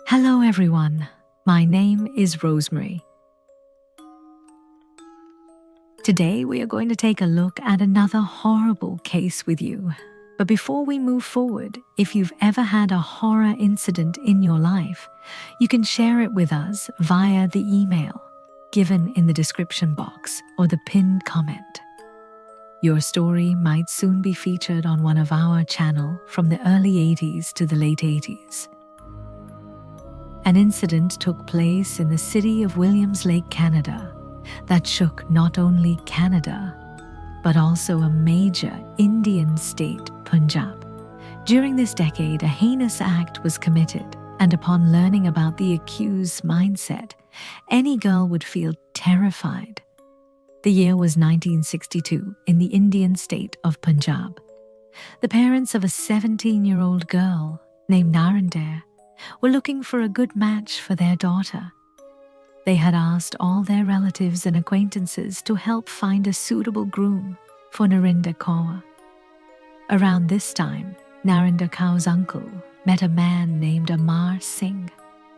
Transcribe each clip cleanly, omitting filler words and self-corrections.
Hello everyone, my name is Rosemary. Today we are going to take a look at another horrible case with you. But before we move forward, if you've ever had a horror incident in your life, you can share it with us via the email given in the description box or the pinned comment. Your story might soon be featured on one of our channel from the early 80s to the late 80s. An incident took place in the city of Williams Lake, Canada, that shook not only Canada, but also a major Indian state, Punjab. During this decade, a heinous act was committed, and upon learning about the accused's mindset, any girl would feel terrified. The year was 1962 in the Indian state of Punjab. The parents of a 17-year-old girl named Narinder were looking for a good match for their daughter. They had asked all their relatives and acquaintances to help find a suitable groom for Narinder Kaur. Around this time, Narinder Kaur's uncle met a man named Amar Singh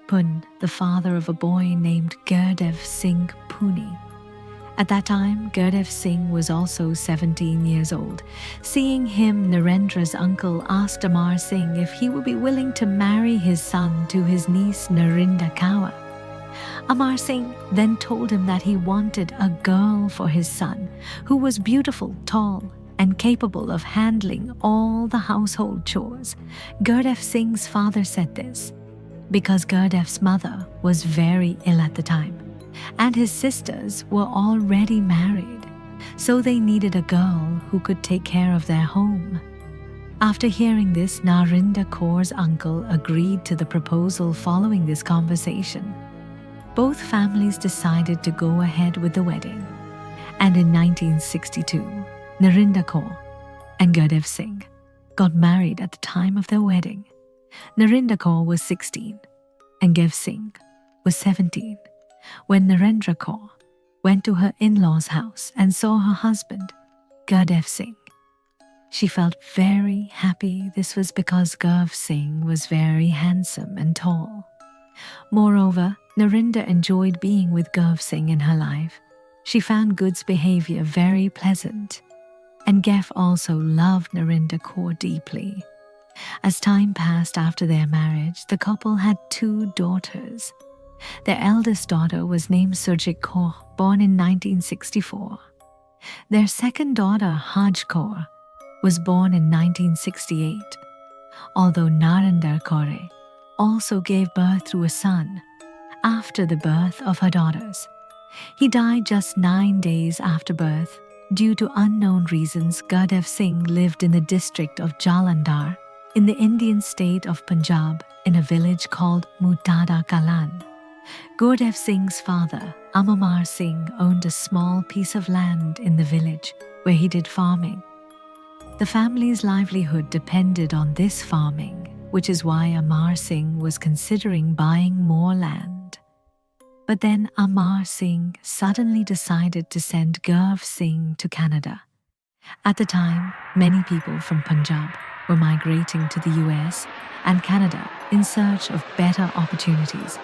Pun, the father of a boy named Gurdev Singh Puni. At that time, Gurdev Singh was also 17 years old. Seeing him, Narendra's uncle asked Amar Singh if he would be willing to marry his son to his niece Narinder Kaur. Amar Singh then told him that he wanted a girl for his son who was beautiful, tall, and capable of handling all the household chores. Gurdev Singh's father said this because Gurdev's mother was very ill at the time, and his sisters were already married, so they needed a girl who could take care of their home. After hearing this, Narinder Kaur's uncle agreed to the proposal following this conversation. Both families decided to go ahead with the wedding, and in 1962, Narinder Kaur and Gurdev Singh got married at the time of their wedding. Narinder Kaur was 16 and Gurdev Singh was 17. When Narinder Kaur went to her in-laws' house and saw her husband, Gurdev Singh, she felt very happy. This was because Gurdev Singh was very handsome and tall. Moreover, Narinder enjoyed being with Gurdev Singh in her life. She found Gur's behavior very pleasant, and Gurdev also loved Narinder Kaur deeply. As time passed after their marriage, the couple had 2 daughters. Their eldest daughter was named Surjit Kaur, born in 1964. Their second daughter, Haj Kaur, was born in 1968. Although Narinder Kaur also gave birth to a son after the birth of her daughters. He died just 9 days after birth. Due to unknown reasons, Gurdev Singh lived in the district of Jalandhar in the Indian state of Punjab in a village called Mutada Kalan. Gurdev Singh's father, Amar Singh, owned a small piece of land in the village where he did farming. The family's livelihood depended on this farming, which is why Amar Singh was considering buying more land. But then Amar Singh suddenly decided to send Gurdev Singh to Canada. At the time, many people from Punjab were migrating to the US and Canada in search of better opportunities.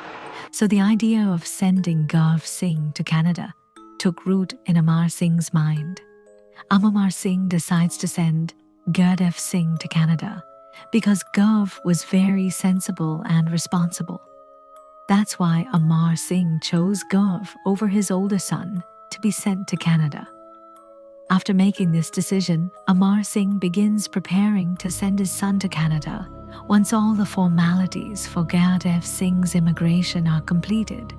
So the idea of sending Gurdev Singh to Canada took root in Amar Singh's mind. Amar Singh decides to send Gurdev Singh to Canada because Gurdev was very sensible and responsible. That's why Amar Singh chose Gurdev over his older son to be sent to Canada. After making this decision, Amar Singh begins preparing to send his son to Canada. Once all the formalities for Gurdev Singh's immigration are completed,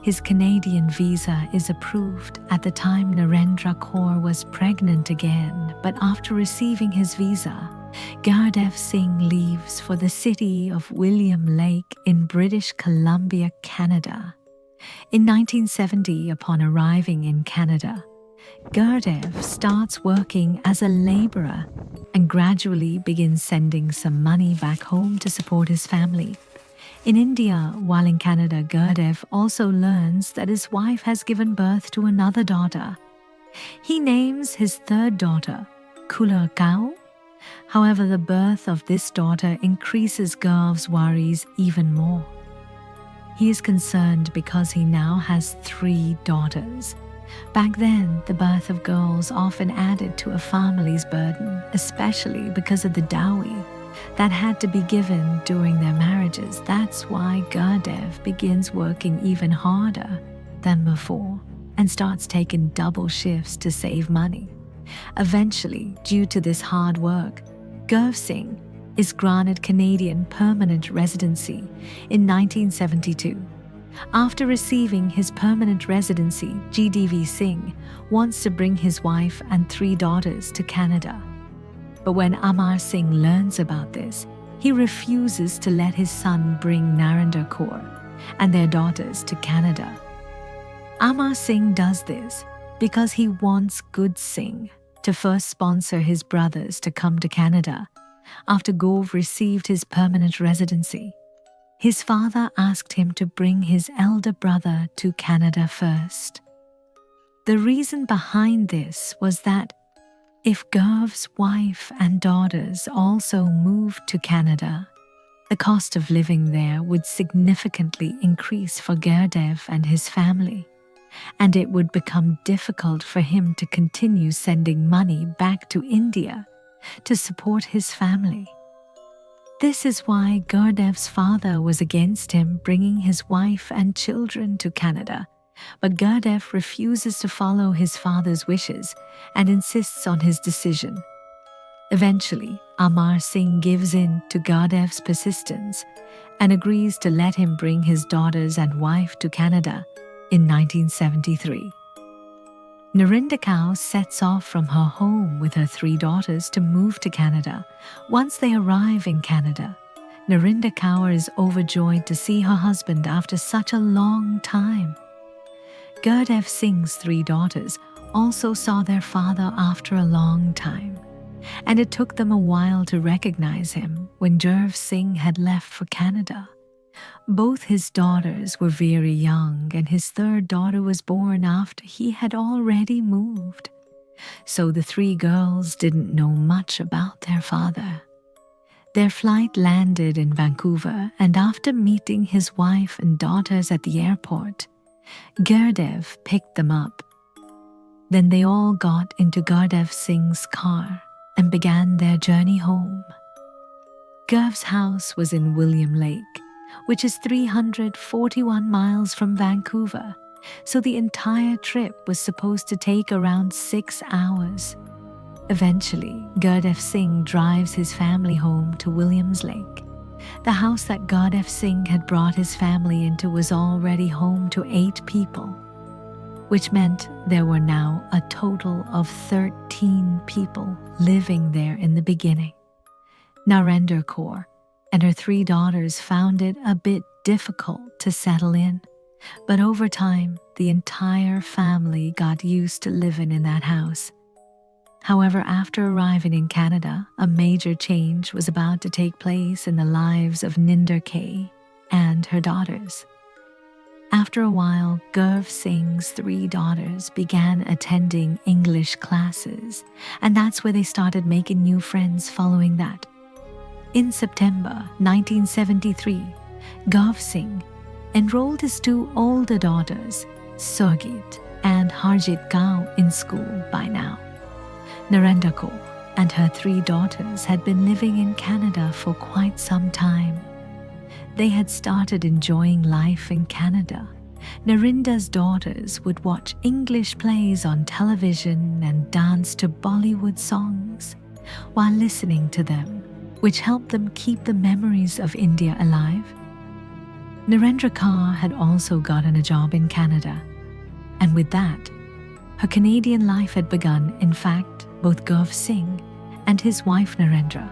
his Canadian visa is approved. At the time, Narinder Kaur was pregnant again, but after receiving his visa, Gurdev Singh leaves for the city of William Lake in British Columbia, Canada. In 1970, upon arriving in Canada, Gurdev starts working as a laborer and gradually begins sending some money back home to support his family. In India, while in Canada, Gurdev also learns that his wife has given birth to another daughter. He names his third daughter Kulur Kau. However, the birth of this daughter increases Gurdev's worries even more. He is concerned because he now has 3 daughters. Back then, the birth of girls often added to a family's burden, especially because of the dowry that had to be given during their marriages. That's why Gurdev begins working even harder than before and starts taking double shifts to save money. Eventually, due to this hard work, Gurdev Singh is granted Canadian permanent residency in 1972. After receiving his permanent residency, GDV Singh wants to bring his wife and 3 daughters to Canada. But when Amar Singh learns about this, he refuses to let his son bring Narendra Kaur and their daughters to Canada. Amar Singh does this because he wants Good Singh to first sponsor his brothers to come to Canada after Gove received his permanent residency. His father asked him to bring his elder brother to Canada first. The reason behind this was that if Gurv's wife and daughters also moved to Canada, the cost of living there would significantly increase for Gurdev and his family, and it would become difficult for him to continue sending money back to India to support his family. This is why Gurdev's father was against him bringing his wife and children to Canada, but Gurdev refuses to follow his father's wishes and insists on his decision. Eventually, Amar Singh gives in to Gurdev's persistence and agrees to let him bring his daughters and wife to Canada in 1973. Narendra Kaur sets off from her home with her 3 daughters to move to Canada. Once they arrive in Canada, Narendra Kaur is overjoyed to see her husband after such a long time. Gurdev Singh's 3 daughters also saw their father after a long time, and it took them a while to recognize him when Gurdev Singh had left for Canada. Both his daughters were very young, and his 3rd daughter was born after he had already moved. So the 3 girls didn't know much about their father. Their flight landed in Vancouver, and after meeting his wife and daughters at the airport, Gurdev picked them up. Then they all got into Gurdev Singh's car and began their journey home. Gurdev's house was in William Lake, which is 341 miles from Vancouver, so the entire trip was supposed to take around 6 hours. Eventually, Gurdev Singh drives his family home to Williams Lake. The house that Gurdev Singh had brought his family into was already home to 8 people, which meant there were now a total of 13 people living there in the beginning. Narendra Kaur and her 3 daughters found it a bit difficult to settle in, but over time, the entire family got used to living in that house. However, after arriving in Canada, a major change was about to take place in the lives of Ninder K and her daughters. After a while, Gurdev Singh's 3 daughters began attending English classes, and that's where they started making new friends following that. In September 1973, Gurdev Singh enrolled his 2 older daughters, Surgit and Harjit Kaur, in school by now. Narendra Kaur and her 3 daughters had been living in Canada for quite some time. They had started enjoying life in Canada. Narendra's daughters would watch English plays on television and dance to Bollywood songs while listening to them, which helped them keep the memories of India alive. Narendra Kaur had also gotten a job in Canada, and with that, her Canadian life had begun. In fact, both Gurdev Singh and his wife Narendra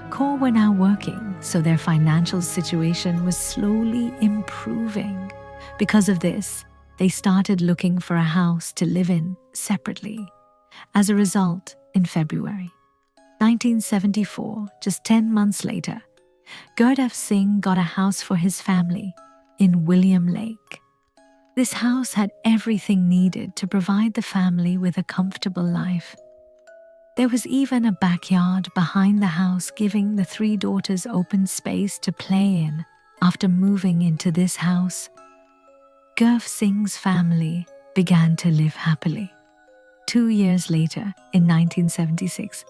Kaur were now working, so their financial situation was slowly improving. Because of this, they started looking for a house to live in separately. As a result, in February 1974, just 10 months later, Gurdev Singh got a house for his family in William Lake. This house had everything needed to provide the family with a comfortable life. There was even a backyard behind the house, giving the 3 daughters open space to play in After moving into this house, Gurv Singh's family began to live happily. 2 years later, in 1976,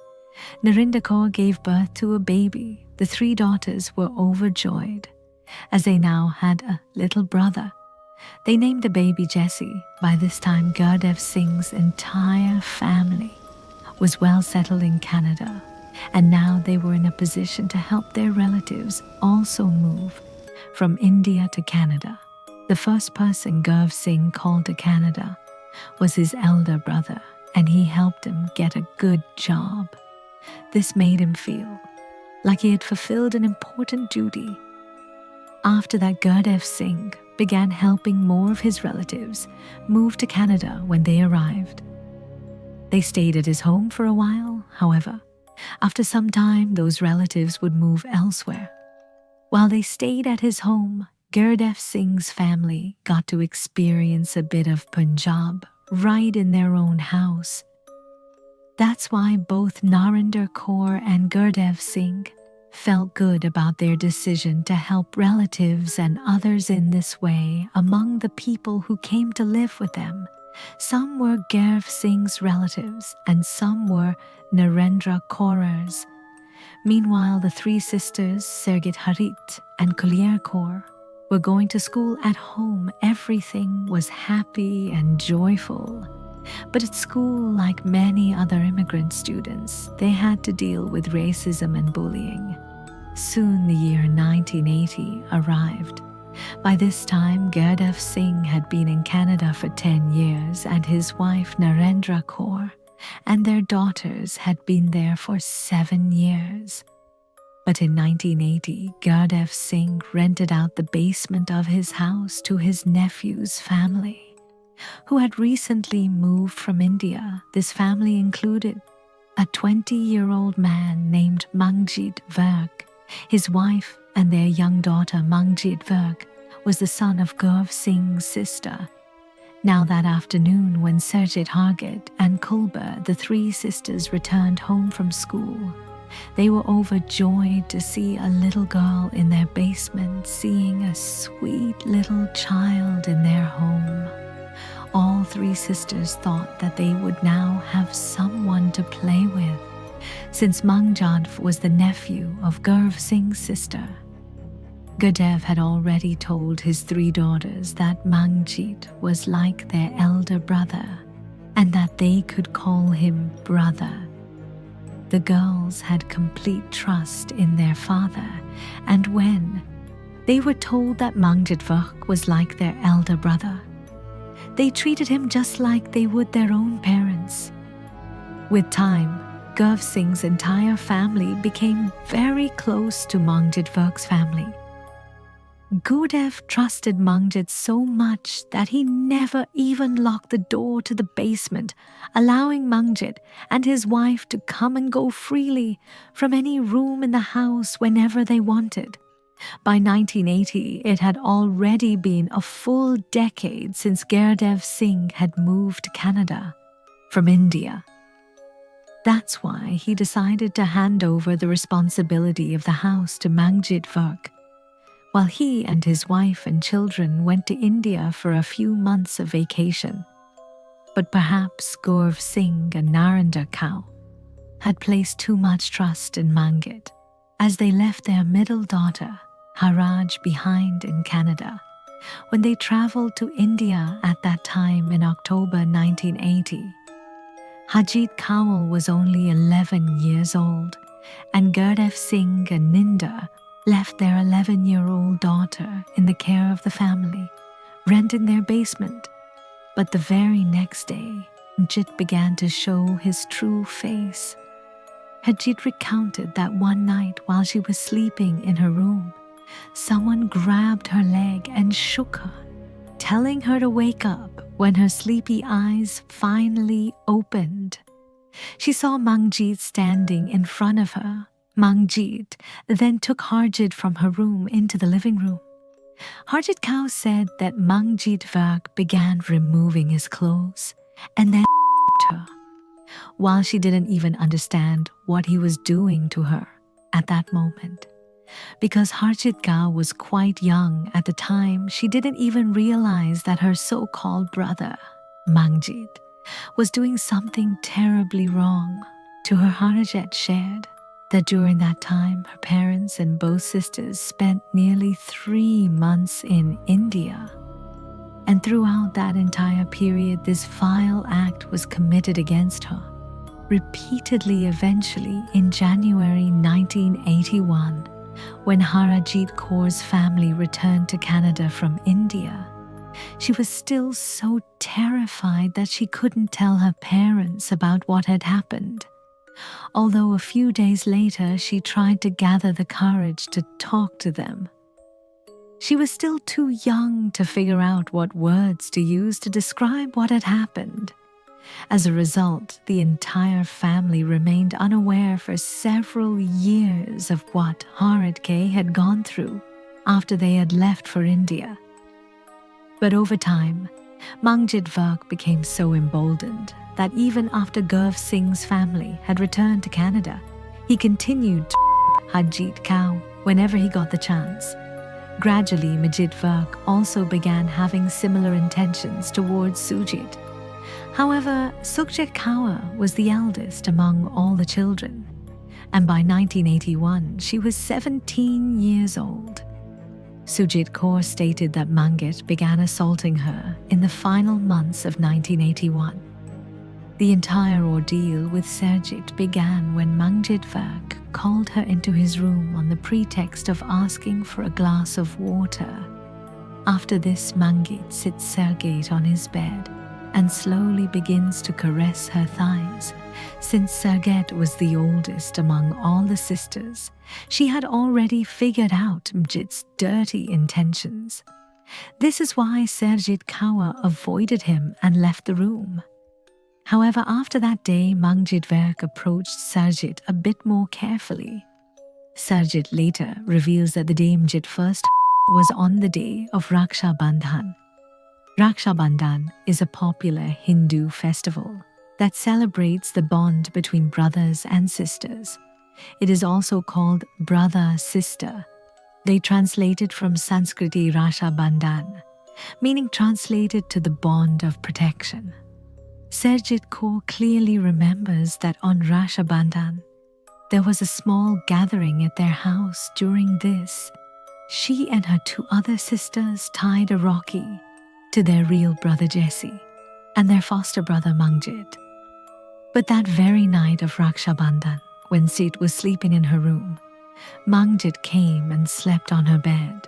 Narinder Kaur gave birth to a baby. The 3 daughters were overjoyed, as they now had a little brother. They named the baby Jesse. By this time, Gurdev Singh's entire family was well settled in Canada, and now they were in a position to help their relatives also move from India to Canada. The first person Gurv Singh called to Canada was his elder brother, and he helped him get a good job. This made him feel like he had fulfilled an important duty. After that, Gurdev Singh began helping more of his relatives move to Canada when they arrived. They stayed at his home for a while, however. After some time, those relatives would move elsewhere. While they stayed at his home, Gurdev Singh's family got to experience a bit of Punjab right in their own house. That's why both Narinder Kaur and Gurdev Singh felt good about their decision to help relatives and others in this way among the people who came to live with them. Some were Gurdev Singh's relatives and some were Narendra Kaur's. Meanwhile, the 3 sisters, Sirgit Harit and Kulier Kaur, were going to school at home. Everything was happy and joyful. But at school, like many other immigrant students, they had to deal with racism and bullying. Soon the year 1980 arrived. By this time, Gurdev Singh had been in Canada for 10 years, and his wife Narendra Kaur and their daughters had been there for 7 years. But in 1980, Gurdev Singh rented out the basement of his house to his nephew's family, who had recently moved from India. This family included a 20-year-old man named Mangjit Virk. His wife and their young daughter Mangjit Virk was the son of Gurdev Singh's sister. Now that afternoon, when Surjit Hargit and Kulber, the 3 sisters, returned home from school, they were overjoyed to see a little girl in their basement, seeing a sweet little child in their home. All 3 sisters thought that they would now have someone to play with, since Mangjit was the nephew of Gurdev Singh's sister. Gurdev had already told his 3 daughters that Mangjit was like their elder brother and that they could call him brother. The girls had complete trust in their father, and when they were told that Mangjit Virk was like their elder brother, they treated him just like they would their own parents. With time, Gurdev Singh's entire family became very close to Mangjit Virk's family. Gurdev trusted Mangjit so much that he never even locked the door to the basement, allowing Mangjit and his wife to come and go freely from any room in the house whenever they wanted. By 1980, it had already been a full decade since Gurdev Singh had moved to Canada from India. That's why he decided to hand over the responsibility of the house to Mangjit Virk, while he and his wife and children went to India for a few months of vacation. But perhaps Gurdev Singh and Narinder Kaur had placed too much trust in Mangjit, as they left their middle daughter, Haraj, behind in Canada. When they traveled to India at that time in October 1980, Hajit Kaur was only 11 years old, and Gurdev Singh and Ninder left their 11-year-old daughter in the care of the family, renting their basement. But the very next day, Hajit began to show his true face. Hajit recounted that one night while she was sleeping in her room, someone grabbed her leg and shook her, telling her to wake up. When her sleepy eyes finally opened, she saw Mangjit standing in front of her. Mangjit then took Harjit from her room into the living room. Harjit Kaur said that Mangjit Virk began removing his clothes and then her, while she didn't even understand what he was doing to her at that moment. Because Harjit Kaur was quite young at the time, she didn't even realize that her so-called brother, Mangjit, was doing something terribly wrong. To her, Harjit shared that during that time, her parents and both sisters spent nearly 3 months in India. And throughout that entire period, this vile act was committed against her. Repeatedly, eventually, in January 1981, when Harjit Kaur's family returned to Canada from India, she was still so terrified that she couldn't tell her parents about what had happened. Although a few days later, she tried to gather the courage to talk to them. She was still too young to figure out what words to use to describe what had happened. As a result, the entire family remained unaware for several years of what Harjit Kaur had gone through after they had left for India. But over time, Mangjit Virk became so emboldened that even after Gurv Singh's family had returned to Canada, he continued to Harjit Kaur whenever he got the chance. Gradually, Mangjit Virk also began having similar intentions towards Sujit. However, Sukhjit Kaur was the eldest among all the children, and by 1981, she was 17 years old. Sujit Kaur stated that Mangjit began assaulting her in the final months of 1981. The entire ordeal with Sarjit began when Mangjit Virk called her into his room on the pretext of asking for a glass of water. After this, Mangjit sits Sarjit on his bed and slowly begins to caress her thighs. Since Sarjit was the oldest among all the sisters, she had already figured out Mangjit's dirty intentions. This is why Sarjit Kaur avoided him and left the room. However, after that day, Mangjit Virk approached Sarjit a bit more carefully. Sarjit later reveals that the day Mangjit first was on the day of Raksha Bandhan. Raksha Bandhan is a popular Hindu festival that celebrates the bond between brothers and sisters. It is also called brother-sister. They translated from Sanskriti Raksha Bandhan, meaning translated to the bond of protection. Sarjit Kaur clearly remembers that on Raksha Bandhan, there was a small gathering at their house. During this, she and her 2 other sisters tied a Rocky to their real brother Jesse and their foster brother Mangjit. But that very night of Raksha Bandhan, when Sit was sleeping in her room, Mangjit came and slept on her bed.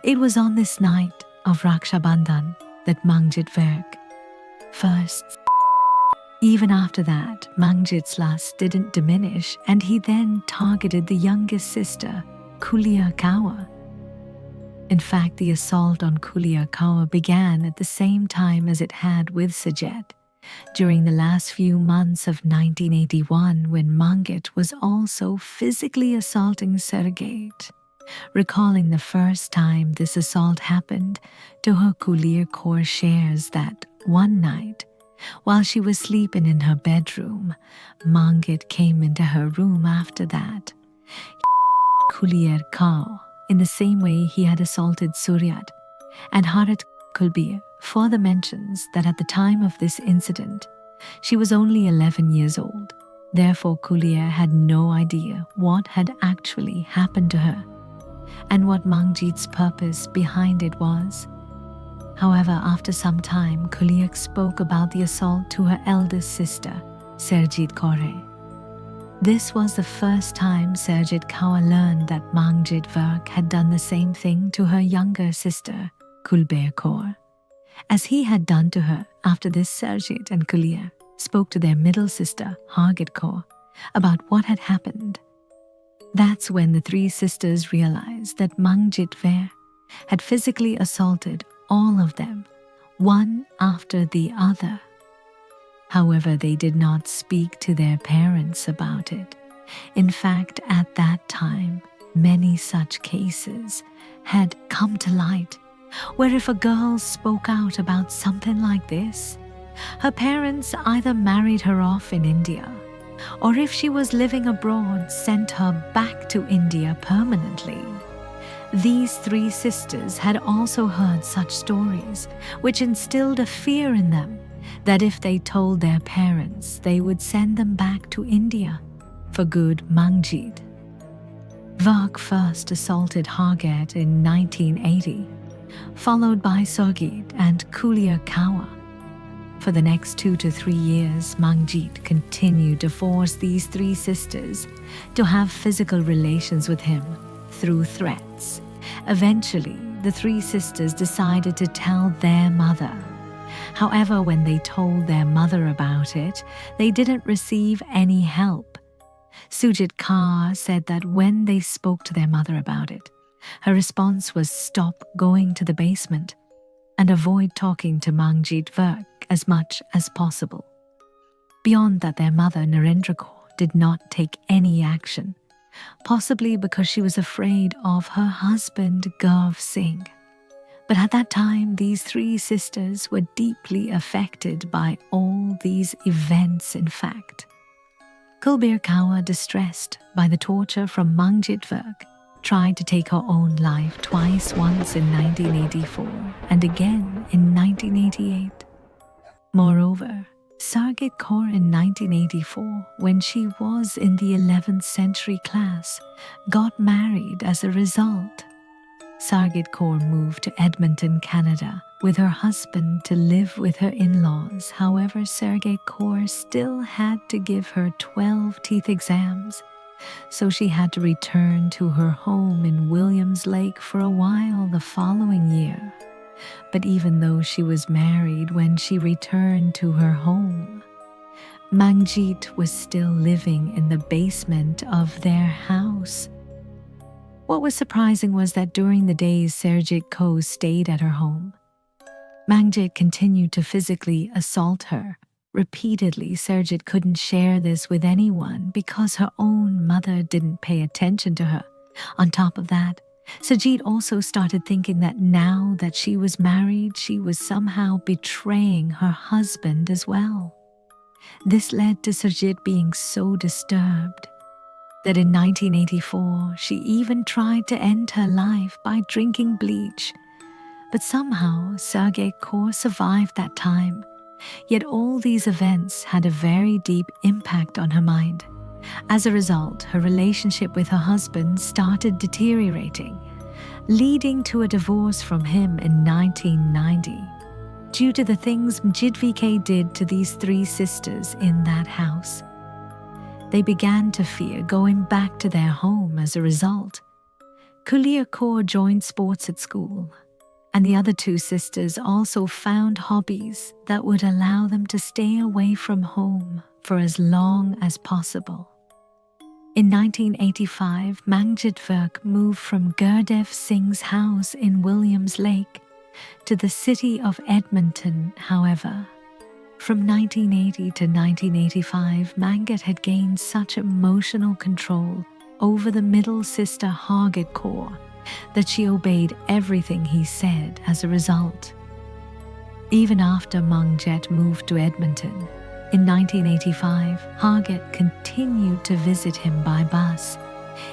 It was on this night of Raksha Bandhan that Mangjit Virk first. Even after that, Mangjit's lust didn't diminish, and he then targeted the youngest sister, Kulia Kaur. In fact, the assault on Kulia Kaur began at the same time as it had with Sajed, during the last few months of 1981, when Mangjit was also physically assaulting Sarjit. Recalling the first time this assault happened to her, Kulia Kaur shares that one night, while she was sleeping in her bedroom, Mangjit came into her room after that. Kulia Kaur, in the same way he had assaulted Suryat, and Harat Kulbir further mentions that at the time of this incident, she was only 11 years old. Therefore, Kulia had no idea what had actually happened to her and what Mangjit's purpose behind it was. However, after some time, Kulia spoke about the assault to her eldest sister, Sarjit Kaur. This was the first time Sarjit Kaur learned that Mangjit Virk had done the same thing to her younger sister, Kulbir Kaur, as he had done to her. After this, Sarjit and Kulia spoke to their middle sister, Harjit Kaur, about what had happened. That's when the 3 sisters realized that Mangjit Virk had physically assaulted all of them, one after the other. However, they did not speak to their parents about it. In fact, at that time, many such cases had come to light, where if a girl spoke out about something like this, her parents either married her off in India or if she was living abroad, sent her back to India permanently. These three sisters had also heard such stories, which instilled a fear in them that if they told their parents, they would send them back to India for good. Mangjit Virk first assaulted Harget in 1980, followed by Surgit and Kulia Kawa. For the next 2 to 3 years, Mangjit continued to force these three sisters to have physical relations with him through threats. Eventually, the three sisters decided to tell their mother. However, when they told their mother about it, they didn't receive any help. Sujit Kaur said that when they spoke to their mother about it, her response was stop going to the basement and avoid talking to Mangjit Virk as much as possible. Beyond that, their mother, Narendra Kaur, did not take any action, possibly because she was afraid of her husband, Gurv Singh. But at that time, these three sisters were deeply affected by all these events, in fact. Kulbir Kaur, distressed by the torture from Mangjit Virk, tried to take her own life twice, once in 1984 and again in 1988. Moreover, Sargit Kaur in 1984, when she was in the 11th century class, got married as a result. Sargit Kaur moved to Edmonton, Canada, with her husband to live with her in-laws. However, Sargit Kaur still had to give her 12 teeth exams, so she had to return to her home in Williams Lake for a while the following year. But even though she was married when she returned to her home, Mangjit was still living in the basement of their house. What was surprising was that during the days Sargit Kaur stayed at her home, Mangjit continued to physically assault her. Repeatedly, Sargit couldn't share this with anyone because her own mother didn't pay attention to her. On top of that, Sargit also started thinking that now that she was married, she was somehow betraying her husband as well. This led to Sargit being so disturbed that in 1984, she even tried to end her life by drinking bleach. But somehow, Sargit Kaur survived that time. Yet all these events had a very deep impact on her mind. As a result, her relationship with her husband started deteriorating, leading to a divorce from him in 1990, due to the things Mangjit did to these three sisters in that house. They began to fear going back to their home as a result. Kulia Kaur joined sports at school, and the other two sisters also found hobbies that would allow them to stay away from home for as long as possible. In 1985, Mangjit Virk moved from Gurdev Singh's house in Williams Lake to the city of Edmonton. However, from 1980 to 1985, Mangjit had gained such emotional control over the middle sister Hargit Kaur that she obeyed everything he said as a result. Even after Mangjit moved to Edmonton, in 1985, Hargit continued to visit him by bus.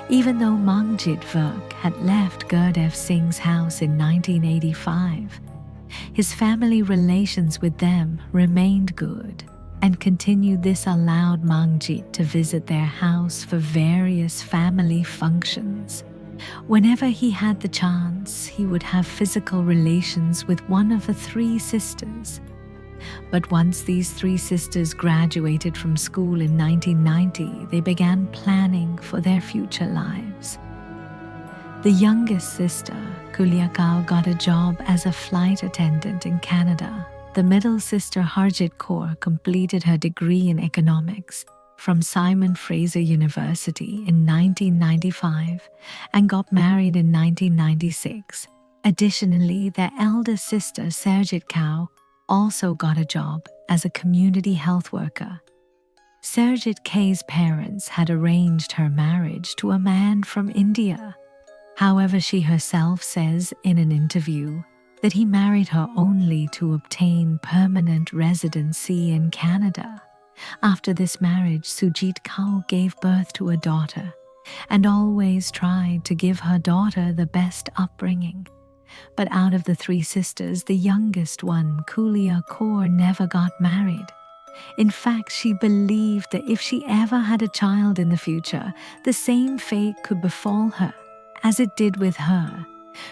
Even though Mangjit Virk had left Gurdev Singh's house in 1985, his family relations with them remained good, and continued. This allowed Mangjit to visit their house for various family functions. Whenever he had the chance, he would have physical relations with one of the three sisters. But once these three sisters graduated from school in 1990, they began planning for their future lives. The youngest sister, Kulia Kaur, got a job as a flight attendant in Canada. The middle sister, Hargit Kaur, completed her degree in economics from Simon Fraser University in 1995 and got married in 1996. Additionally, their elder sister, Sargit Kaur, also got a job as a community health worker. Sargit Kaur's parents had arranged her marriage to a man from India. However, she herself says in an interview that he married her only to obtain permanent residency in Canada. After this marriage, Sujit Kaur gave birth to a daughter and always tried to give her daughter the best upbringing. But out of the three sisters, the youngest one, Kulia Kaur, never got married. In fact, she believed that if she ever had a child in the future, the same fate could befall her as it did with her,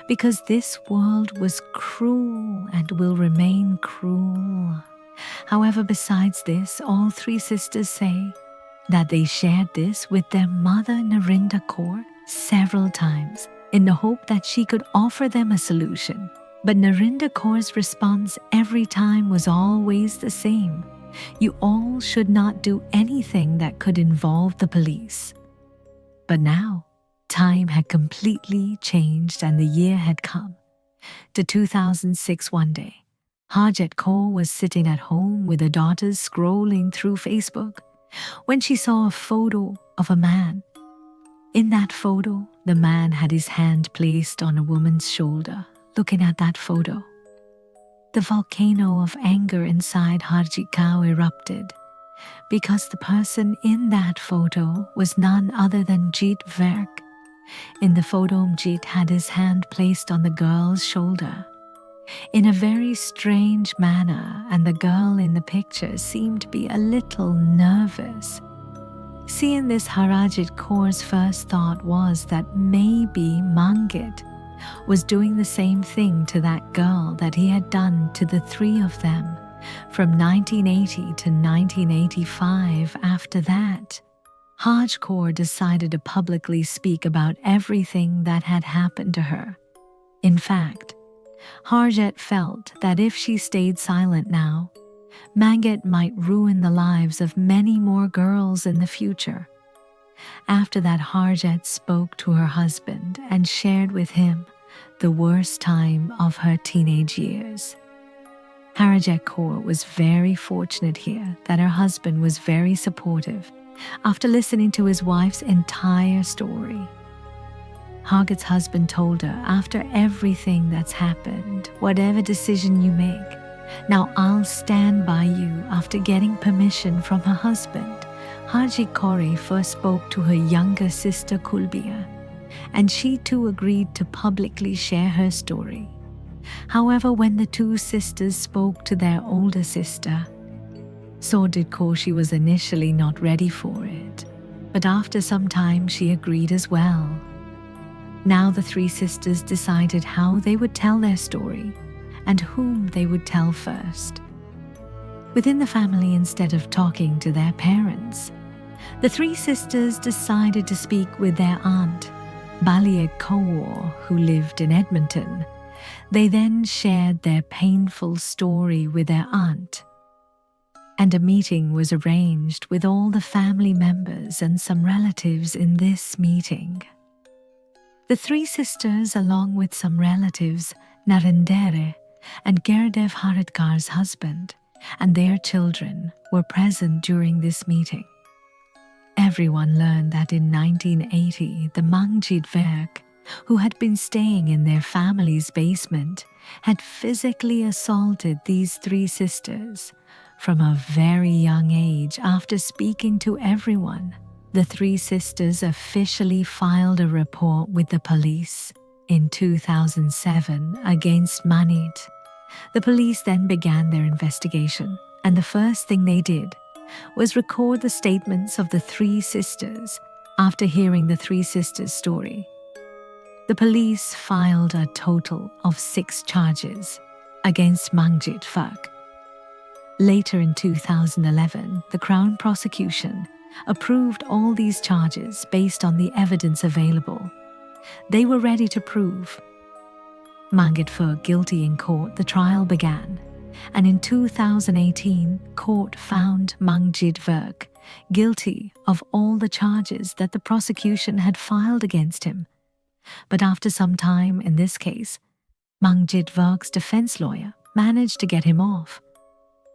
because this world was cruel and will remain cruel. However, besides this, all three sisters say that they shared this with their mother Narinda Kaur several times in the hope that she could offer them a solution. But Narinda Kaur's response every time was always the same: you all should not do anything that could involve the police. But now, time had completely changed and the year had come. To 2006 one day, Harjit Kaur was sitting at home with her daughters scrolling through Facebook when she saw a photo of a man. In that photo, the man had his hand placed on a woman's shoulder. Looking at that photo, the volcano of anger inside Harjit Kaur erupted, because the person in that photo was none other than Jeet Verk. In the photo, Jeet had his hand placed on the girl's shoulder in a very strange manner, and the girl in the picture seemed to be a little nervous. Seeing this, Harjit Kaur's first thought was that maybe Mangit was doing the same thing to that girl that he had done to the three of them from 1980 to 1985. After that, Harj Kaur decided to publicly speak about everything that had happened to her. In fact, Harjit felt that if she stayed silent now, Mangit might ruin the lives of many more girls in the future. After that, Harjit spoke to her husband and shared with him the worst time of her teenage years. Harjit Kaur was very fortunate here that her husband was very supportive after listening to his wife's entire story. Harjit's husband told her, after everything that's happened, whatever decision you make, now I'll stand by you. After getting permission from her husband, Harjit Kaur first spoke to her younger sister Kulbia, and she too agreed to publicly share her story. However, when the two sisters spoke to their older sister, so did Kaur. She was initially not ready for it, but after some time she agreed as well. Now the three sisters decided how they would tell their story and whom they would tell first. Within the family, instead of talking to their parents, the three sisters decided to speak with their aunt, Balia Kaur, who lived in Edmonton. They then shared their painful story with their aunt, and a meeting was arranged with all the family members and some relatives. In this meeting, the three sisters, along with some relatives, Narendra and Gurdev Haridkar's husband, and their children, were present during this meeting. Everyone learned that in 1980, the Mangjit Verk, who had been staying in their family's basement, had physically assaulted these three sisters from a very young age. After speaking to everyone, the three sisters officially filed a report with the police in 2007 against Manit. The police then began their investigation, and the first thing they did was record the statements of the three sisters. After hearing the three sisters' story, the police filed a total of 6 charges against Mangjit Verk. Later in 2011, the Crown prosecution approved all these charges based on the evidence available. They were ready to prove Mangjit Verk guilty in court. The trial began, and in 2018, court found Mangjit Verk guilty of all the charges that the prosecution had filed against him. But after some time in this case, Mangjit Verk's defense lawyer managed to get him off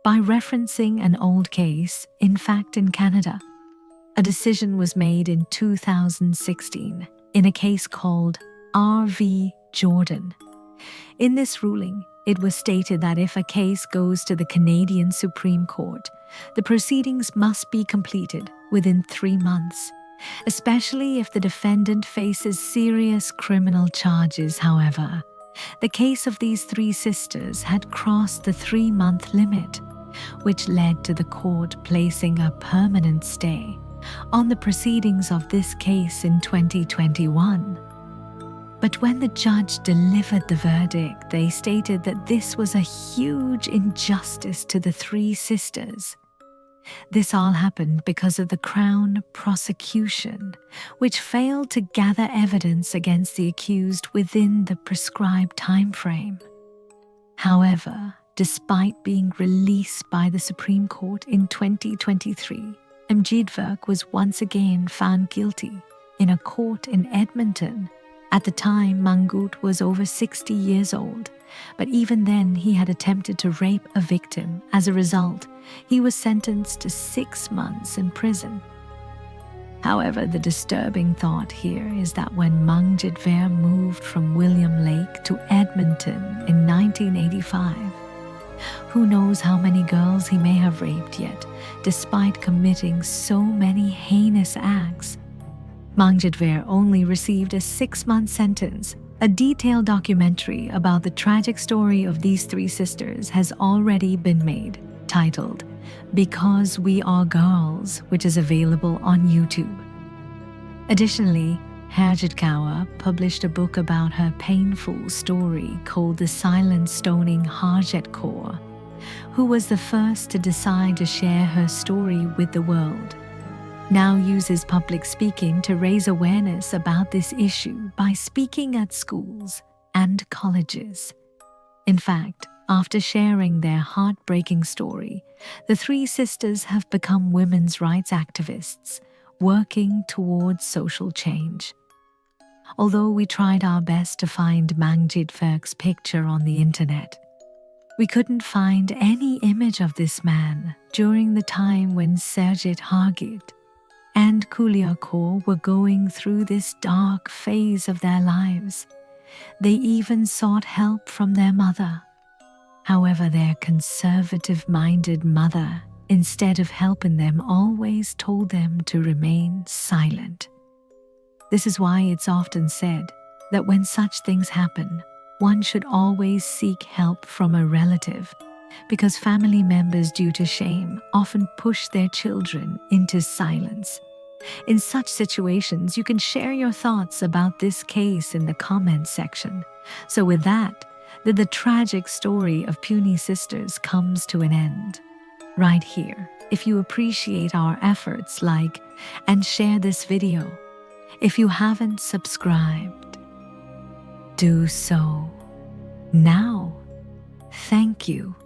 by referencing an old case. In fact, in Canada, a decision was made in 2016 in a case called R.V. Jordan. In this ruling, it was stated that if a case goes to the Canadian Supreme Court, the proceedings must be completed within 3 months, especially if the defendant faces serious criminal charges. However, the case of these 3 sisters had crossed the 3-month limit, which led to the court placing a permanent stay on the proceedings of this case in 2021. But when the judge delivered the verdict, they stated that this was a huge injustice to the 3 sisters. This all happened because of the Crown prosecution, which failed to gather evidence against the accused within the prescribed time frame. However, despite being released by the Supreme Court in 2023, Mjidverk was once again found guilty in a court in Edmonton. At the time, Mangut was over 60 years old, but even then he had attempted to rape a victim. As a result, he was sentenced to 6 months in prison. However, the disturbing thought here is that when Mangjidver moved from William Lake to Edmonton in 1985, who knows how many girls he may have raped yet, despite committing so many heinous acts. Mangjidver only received a 6-month sentence. A detailed documentary about the tragic story of these 3 sisters has already been made, titled Because We Are Girls, which is available on YouTube. Additionally, Harjit Kaur published a book about her painful story called The Silent Stoning Harjit Kaur, who was the first to decide to share her story with the world. Now uses public speaking to raise awareness about this issue by speaking at schools and colleges. In fact, after sharing their heartbreaking story, the 3 sisters have become women's rights activists, working towards social change. Although we tried our best to find Mangjidverk's picture on the internet, we couldn't find any image of this man during the time when Sergit Hargit and Kulia Kaur were going through this dark phase of their lives. They even sought help from their mother. However, their conservative-minded mother, instead of helping them, always told them to remain silent. This is why it's often said that when such things happen, one should always seek help from a relative, because family members, due to shame, often push their children into silence. In such situations, you can share your thoughts about this case in the comments section. So with that, the tragic story of puny sisters comes to an end. Right here, if you appreciate our efforts, like and share this video. If you haven't subscribed, do so now. Thank you.